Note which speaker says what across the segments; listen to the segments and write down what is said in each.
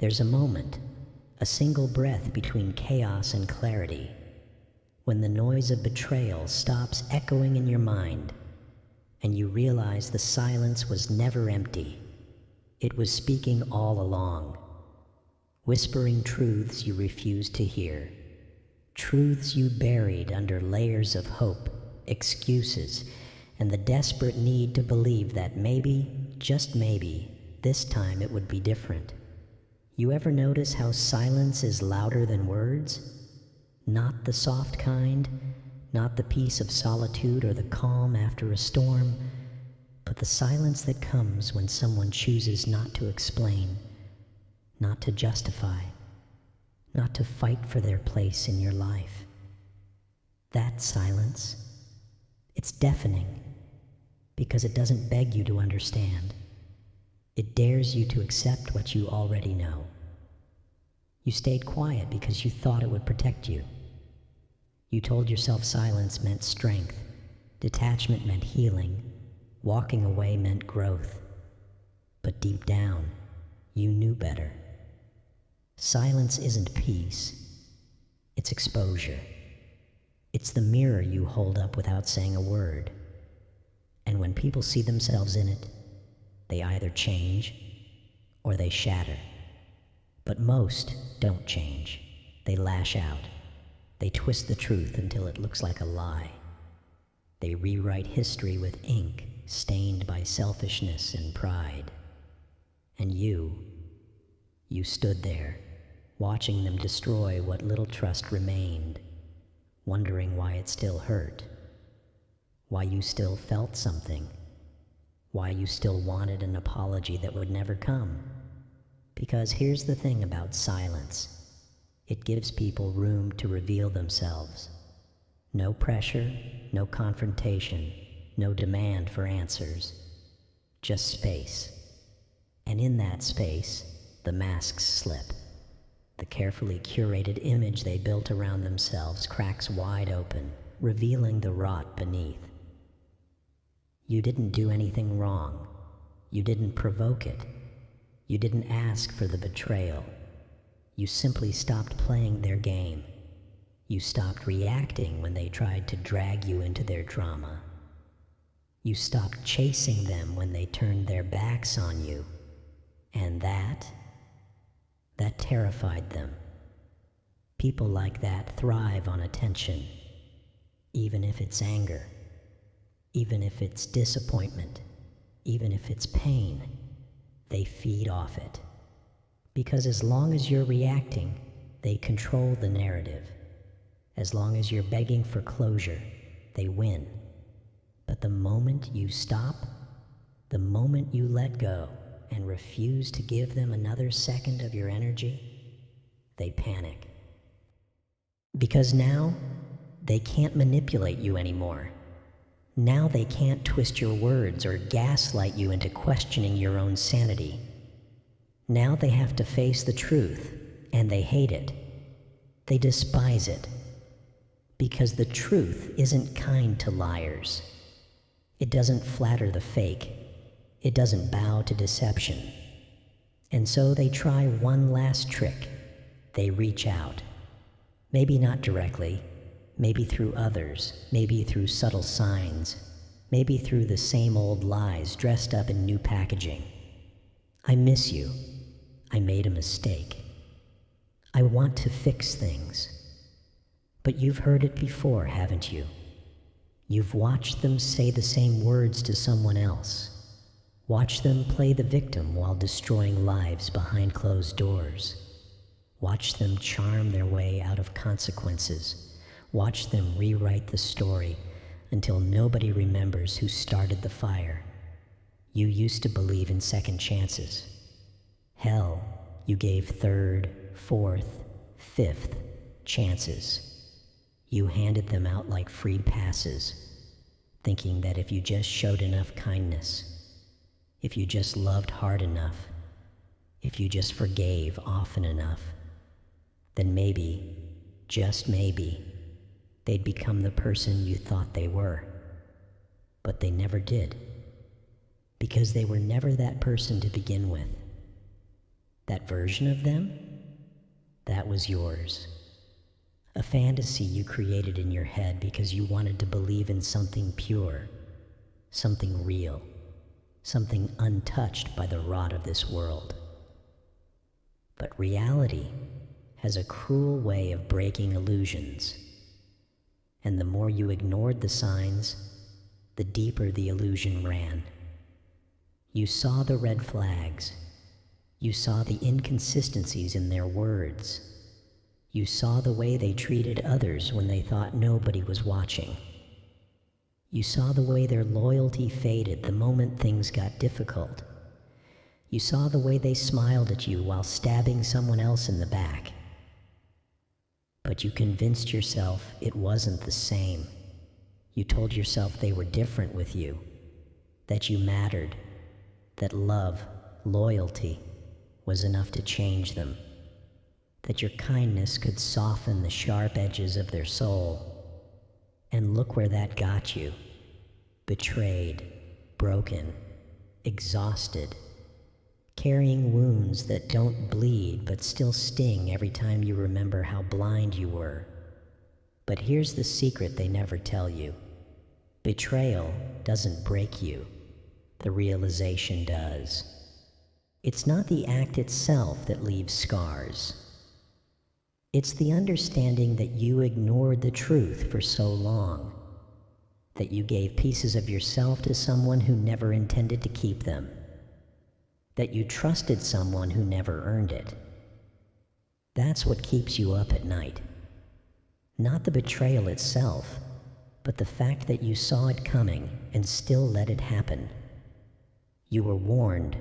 Speaker 1: There's a moment, a single breath between chaos and clarity, when the noise of betrayal stops echoing in your mind, and you realize the silence was never empty. It was speaking all along, whispering truths you refused to hear, truths you buried under layers of hope, excuses, and the desperate need to believe that maybe, just maybe, this time it would be different. You ever notice how silence is louder than words? Not the soft kind, not the peace of solitude or the calm after a storm, but the silence that comes when someone chooses not to explain, not to justify, not to fight for their place in your life. That silence, it's deafening because it doesn't beg you to understand. It dares you to accept what you already know. You stayed quiet because you thought it would protect you. You told yourself silence meant strength, detachment meant healing, walking away meant growth. But deep down, you knew better. Silence isn't peace, it's exposure. It's the mirror you hold up without saying a word. And when people see themselves in it, they either change or they shatter. But most don't change. They lash out. They twist the truth until it looks like a lie. They rewrite history with ink stained by selfishness and pride. And you stood there, watching them destroy what little trust remained, wondering why it still hurt, why you still felt something, why you still wanted an apology that would never come. Because here's the thing about silence. It gives people room to reveal themselves. No pressure, no confrontation, no demand for answers. Just space. And in that space, the masks slip. The carefully curated image they built around themselves cracks wide open, revealing the rot beneath. You didn't do anything wrong. You didn't provoke it. You didn't ask for the betrayal. You simply stopped playing their game. You stopped reacting when they tried to drag you into their drama. You stopped chasing them when they turned their backs on you. And that terrified them. People like that thrive on attention, even if it's anger, even if it's disappointment, even if it's pain, they feed off it. Because as long as you're reacting, they control the narrative. As long as you're begging for closure, they win. But the moment you stop, the moment you let go and refuse to give them another second of your energy, they panic. Because now, they can't manipulate you anymore. Now they can't twist your words or gaslight you into questioning your own sanity. Now they have to face the truth, and they hate it. They despise it. Because the truth isn't kind to liars. It doesn't flatter the fake. It doesn't bow to deception. And so they try one last trick. They reach out. Maybe not directly, maybe through others, maybe through subtle signs, maybe through the same old lies dressed up in new packaging. I miss you. I made a mistake. I want to fix things. But you've heard it before, haven't you? You've watched them say the same words to someone else. Watch them play the victim while destroying lives behind closed doors. Watch them charm their way out of consequences. Watch them rewrite the story until nobody remembers who started the fire. You used to believe in second chances. Hell, you gave third, fourth, fifth chances. You handed them out like free passes, thinking that if you just showed enough kindness, if you just loved hard enough, if you just forgave often enough, then maybe, just maybe, they'd become the person you thought they were. But they never did, because they were never that person to begin with. that version of them, that was yours. A fantasy you created in your head because you wanted to believe in something pure, something real, something untouched by the rot of this world. But reality has a cruel way of breaking illusions, and the more you ignored the signs, the deeper the illusion ran. You saw the red flags. You saw the inconsistencies in their words. You saw the way they treated others when they thought nobody was watching. You saw the way their loyalty faded the moment things got difficult. You saw the way they smiled at you while stabbing someone else in the back. But you convinced yourself it wasn't the same. You told yourself they were different with you, that you mattered, that love, loyalty, was enough to change them, that your kindness could soften the sharp edges of their soul. And look where that got you. Betrayed, broken, exhausted, carrying wounds that don't bleed but still sting every time you remember how blind you were. But here's the secret they never tell you. Betrayal doesn't break you. The realization does. It's not the act itself that leaves scars. It's the understanding that you ignored the truth for so long, that you gave pieces of yourself to someone who never intended to keep them, that you trusted someone who never earned it. That's what keeps you up at night. Not the betrayal itself, but the fact that you saw it coming and still let it happen. You were warned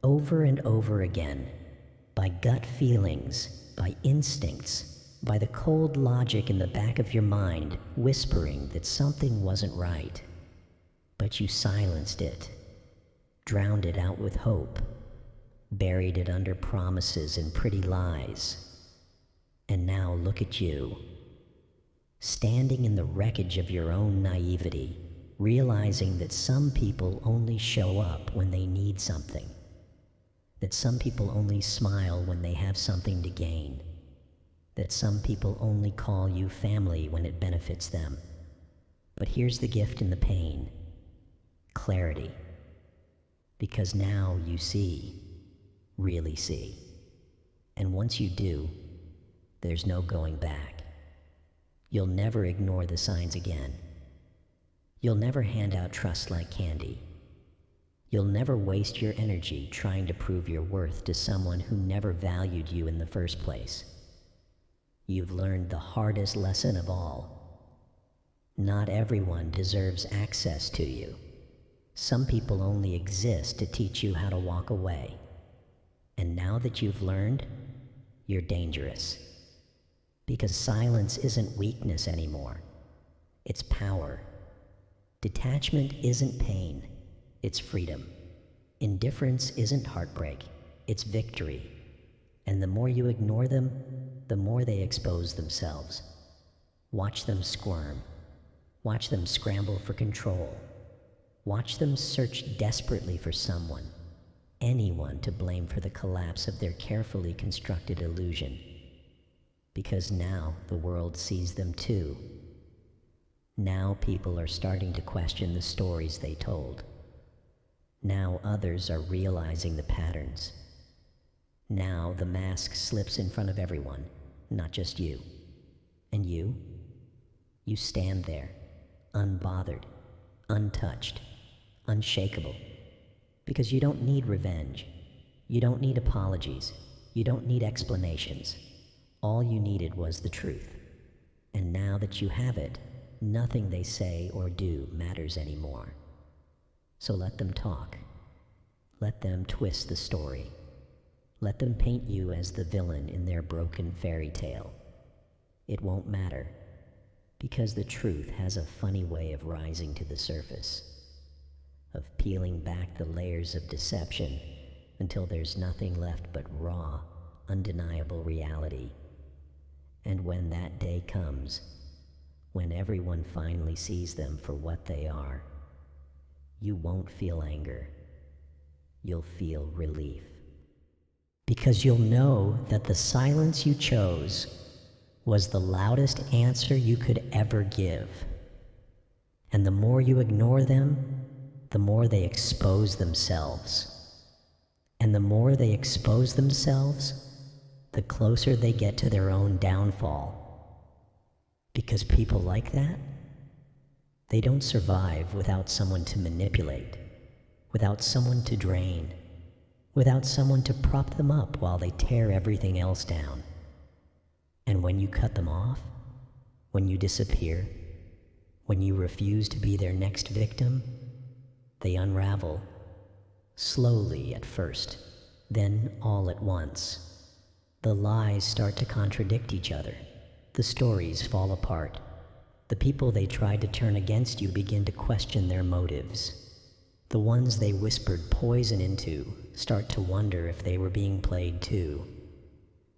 Speaker 1: over and over again by gut feelings, by instincts, by the cold logic in the back of your mind whispering that something wasn't right. But you silenced it, drowned it out with hope, buried it under promises and pretty lies. And now look at you, standing in the wreckage of your own naivety, realizing that some people only show up when they need something, that some people only smile when they have something to gain, that some people only call you family when it benefits them. But here's the gift in the pain: clarity. Because now you see, really see. And once you do, there's no going back. You'll never ignore the signs again. You'll never hand out trust like candy. You'll never waste your energy trying to prove your worth to someone who never valued you in the first place. You've learned the hardest lesson of all. Not everyone deserves access to you. Some people only exist to teach you how to walk away. And now that you've learned, you're dangerous. Because silence isn't weakness anymore. It's power. Detachment isn't pain. It's freedom. Indifference isn't heartbreak. It's victory. And the more you ignore them, the more they expose themselves. Watch them squirm. Watch them scramble for control. Watch them search desperately for someone, anyone to blame for the collapse of their carefully constructed illusion. Because now the world sees them too. Now people are starting to question the stories they told. Now others are realizing the patterns. Now the mask slips in front of everyone, not just you. And you stand there, unbothered, untouched, unshakable. Because you don't need revenge. You don't need apologies. You don't need explanations. All you needed was the truth. And now that you have it, nothing they say or do matters anymore. So let them talk. Let them twist the story. Let them paint you as the villain in their broken fairy tale. It won't matter, because the truth has a funny way of rising to the surface, of peeling back the layers of deception until there's nothing left but raw, undeniable reality. And when that day comes, when everyone finally sees them for what they are, you won't feel anger. You'll feel relief. Because you'll know that the silence you chose was the loudest answer you could ever give. And the more you ignore them, the more they expose themselves. And the more they expose themselves, the closer they get to their own downfall. Because people like that, they don't survive without someone to manipulate, without someone to drain, without someone to prop them up while they tear everything else down. And when you cut them off, when you disappear, when you refuse to be their next victim, they unravel, slowly at first, then all at once. The lies start to contradict each other. The stories fall apart. The people they tried to turn against you begin to question their motives. The ones they whispered poison into start to wonder if they were being played too.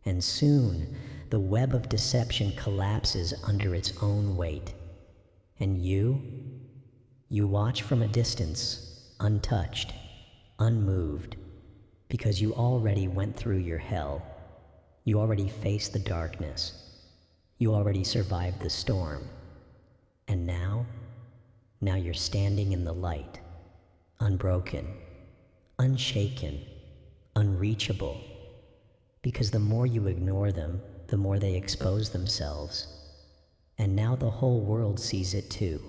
Speaker 1: And soon, the web of deception collapses under its own weight. And you watch from a distance, untouched, unmoved, because you already went through your hell. You already faced the darkness. You already survived the storm. And now you're standing in the light, unbroken, unshaken, unreachable, because the more you ignore them, the more they expose themselves. And now the whole world sees it too.